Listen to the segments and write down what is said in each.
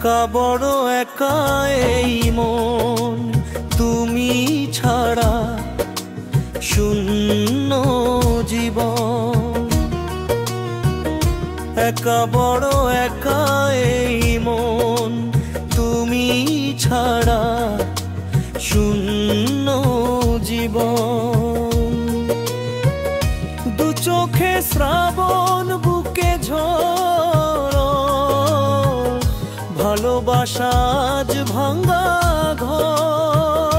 একা বড় একা এই মন, তুমি ছাড়া শূন্য জীবন। একা বড় একা এই মন, তুমি ছাড়া শূন্য জীবন। দু চোখে শ্রাবণ বুকে ঝড়, ভালোবাসা আজ ভাঙা ঘর,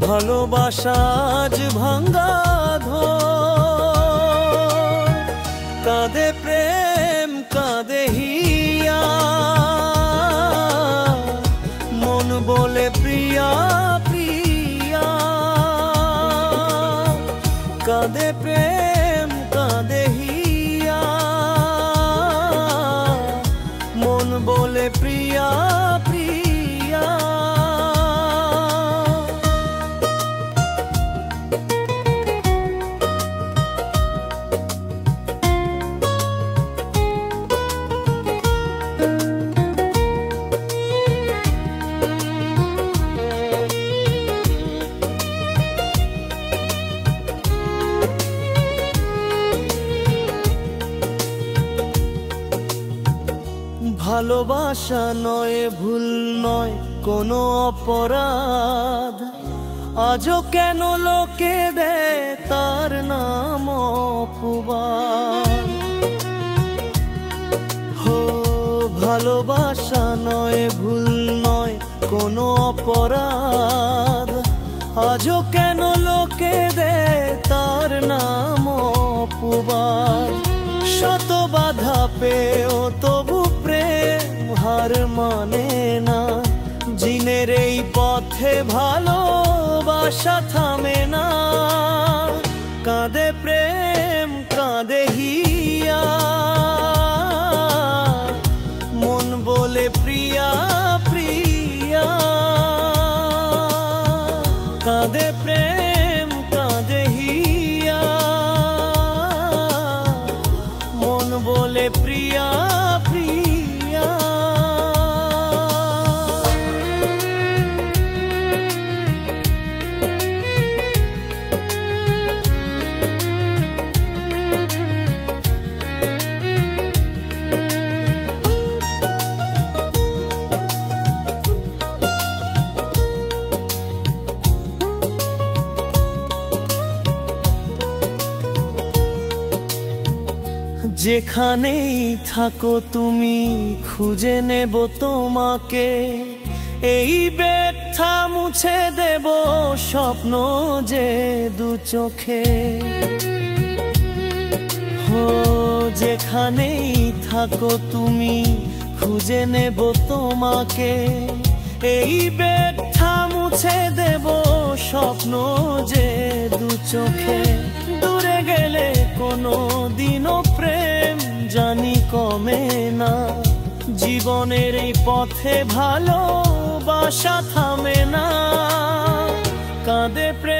ভালোবাসা আজ ভাঙা ঘর। কাঁদে প্রেম কাঁদে হিয়া, মন বলে প্রিয়া প্রিয়া। কাঁদে প্রেম কাঁদে হিয়া, মন বলে প্রিয়া প্রিয়া। ভালোবাসা নয় ভুল নয় কোনো অপরাধ, আজও কেন লোকে দেয় তার নাম অপবাদ। হো ভালোবাসা নয় ভুল নয় কোনো অপরাধ, আজও কেন লোকে দেয় তার নাম অপবাদ। শত বাধা পেও তবু প্রেম হার মানে না, জিনের এই পথে ভালোবাসা থামে না। কাঁদে প্রেম কাঁদে হিয়া, মন বলে প্রিয়া প্রিয়া। কাঁদে প্রেম কাঁদে হিয়া, মন বলে প্রিয়া প্রিয়া। যেখানেই থাকো তুমি খুঁজে নেব তোমাকে, এই ব্যথা মুছে দেব স্বপ্ন যে দু চোখে। হো যেখানেই থাকো তুমি খুঁজে নেব তোমাকে, এই ব্যথা মুছে দেব স্বপ্ন যে দু চোখে। দূরে গেলে কোনো দিনও প্রেম জানি কমে না, জীবনের এই পথে ভালোবাসা থামে না। কাঁদে প্রেম